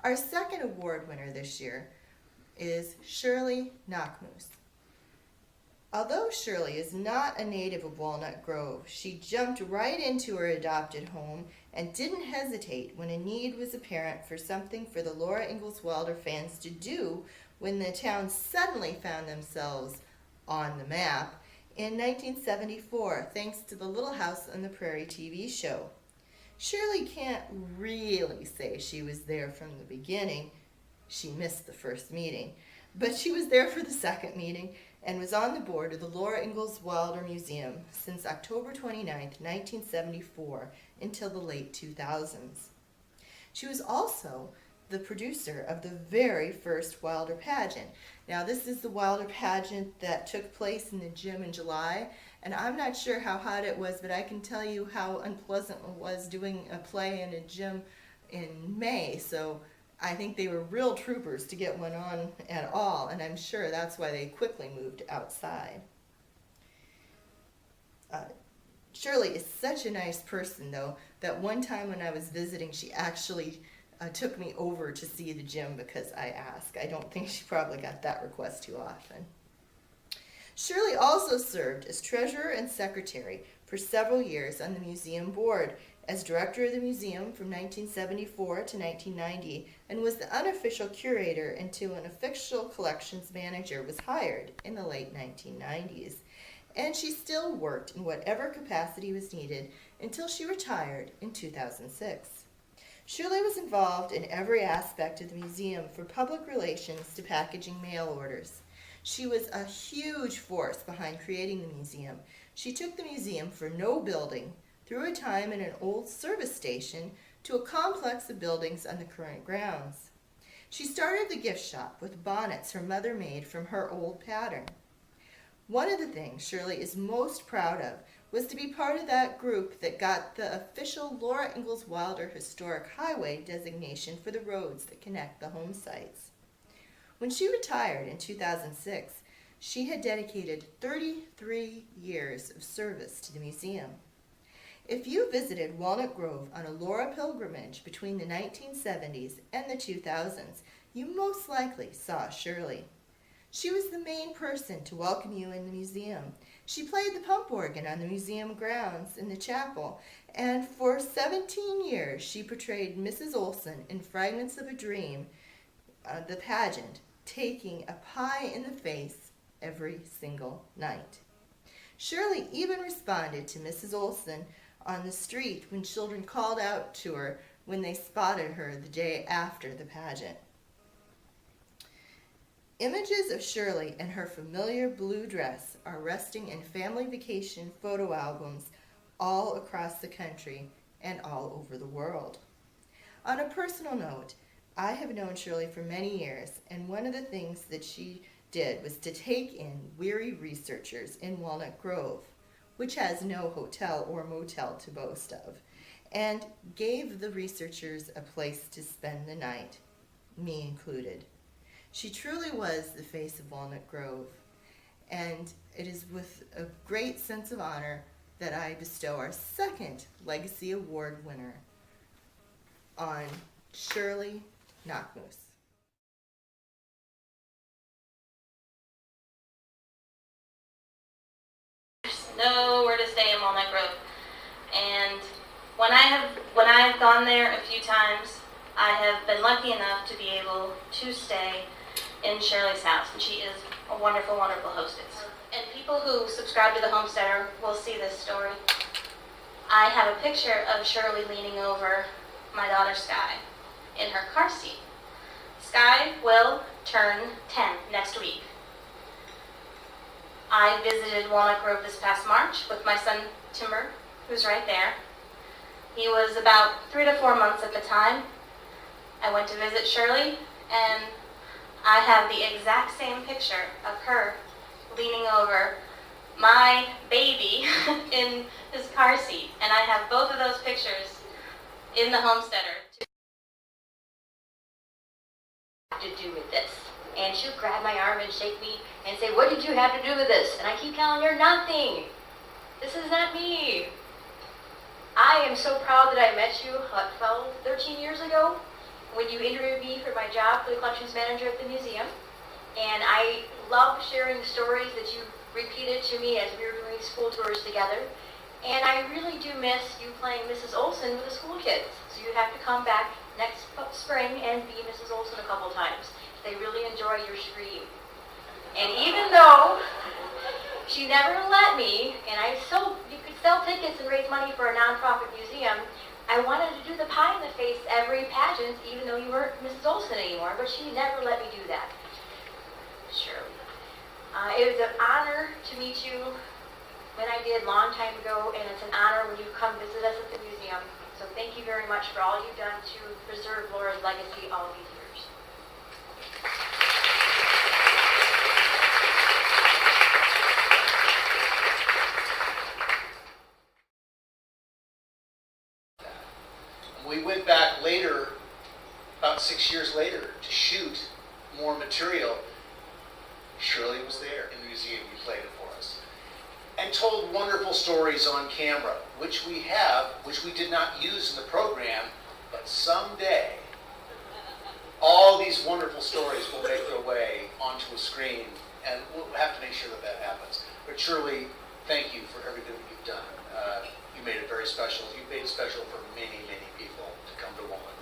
Our second award winner this year is Shirley Knakmuhs. Although Shirley is not a native of Walnut Grove, she jumped right into her adopted home and didn't hesitate when a need was apparent for something for the Laura Ingalls Wilder fans to do when the town suddenly found themselves on the map in 1974, thanks to the Little House on the Prairie TV show. Shirley can't really say she was there from the beginning. She missed the first meeting, but she was there for the second meeting and was on the board of the Laura Ingalls Wilder Museum since October 29, 1974, until the late 2000s. She was also the producer of the very first Wilder pageant. Now, this is the Wilder pageant that took place in the gym in July, and I'm not sure how hot it was, but I can tell you how unpleasant it was doing a play in a gym in May, so I think they were real troopers to get one on at all, and I'm sure that's why they quickly moved outside. Shirley is such a nice person, though, that one time when I was visiting, she actually took me over to see the gym because I asked. I don't think she probably got that request too often. Shirley also served as treasurer and secretary for several years on the museum board, as director of the museum from 1974 to 1990, and was the unofficial curator until an official collections manager was hired in the late 1990s. And she still worked in whatever capacity was needed until she retired in 2006. Shirley was involved in every aspect of the museum, from public relations to packaging mail orders. She was a huge force behind creating the museum. She took the museum from no building through a time in an old service station to a complex of buildings on the current grounds. She started the gift shop with bonnets her mother made from her old pattern. One of the things Shirley is most proud of was to be part of that group that got the official Laura Ingalls Wilder Historic Highway designation for the roads that connect the home sites. When she retired in 2006, she had dedicated 33 years of service to the museum. If you visited Walnut Grove on a Laura pilgrimage between the 1970s and the 2000s, you most likely saw Shirley. She was the main person to welcome you in the museum. She played the pump organ on the museum grounds in the chapel, and for 17 years she portrayed Mrs. Olson in Fragments of a Dream, the pageant, taking a pie in the face every single night. Shirley even responded to Mrs. Olson on the street when children called out to her when they spotted her the day after the pageant. Images of Shirley in her familiar blue dress are resting in family vacation photo albums all across the country and all over the world. On a personal note, I have known Shirley for many years, and one of the things that she did was to take in weary researchers in Walnut Grove, which has no hotel or motel to boast of, and gave the researchers a place to spend the night, me included. She truly was the face of Walnut Grove, and it is with a great sense of honor that I bestow our second Legacy Award winner on Shirley Knakmuhs. Nowhere to stay in Walnut Grove, and when I've gone there a few times, I have been lucky enough to be able to stay in Shirley's house, and she is a wonderful, wonderful hostess. And people who subscribe to the Homesteader will see this story. I have a picture of Shirley leaning over my daughter Sky in her car seat. Sky will turn 10 next week. I visited Walnut Grove this past March with my son Timber, who's right there. He was about 3 to 4 months at the time. I went to visit Shirley, and I have the exact same picture of her leaning over my baby in his car seat, and I have both of those pictures in the Homesteader. To do with this, and she'll grab my arm and shake me and say, "What did you have to do with this?" And I keep telling her, "Nothing. This is not me." I am so proud that I met you, 12, 13 years ago, when you interviewed me for my job for the collections manager at the museum. And I love sharing the stories that you repeated to me as we were doing school tours together. And I really do miss you playing Mrs. Olson with the school kids. So you have to come back next spring and be Mrs. Olson a couple times. They really enjoy your scream. And even though she never let me, and you could sell tickets and raise money for a nonprofit museum, I wanted to do the pie in the face every pageant, even though you weren't Mrs. Olson anymore, but she never let me do that. Shirley. It was an honor to meet you when I did a long time ago, and it's an honor when you come visit us at the museum. So thank you very much for all you've done to preserve Laura's legacy all these years. We went back later, about 6 years later, to shoot more material. Shirley was there in the museum. You played it for us. And told wonderful stories on camera, which we have, which we did not use in the program, but someday, all these wonderful stories will make their way onto a screen, and we'll have to make sure that that happens. But Shirley, thank you for everything that you've done. You made it very special. You made it special for many, many people to come to Walnut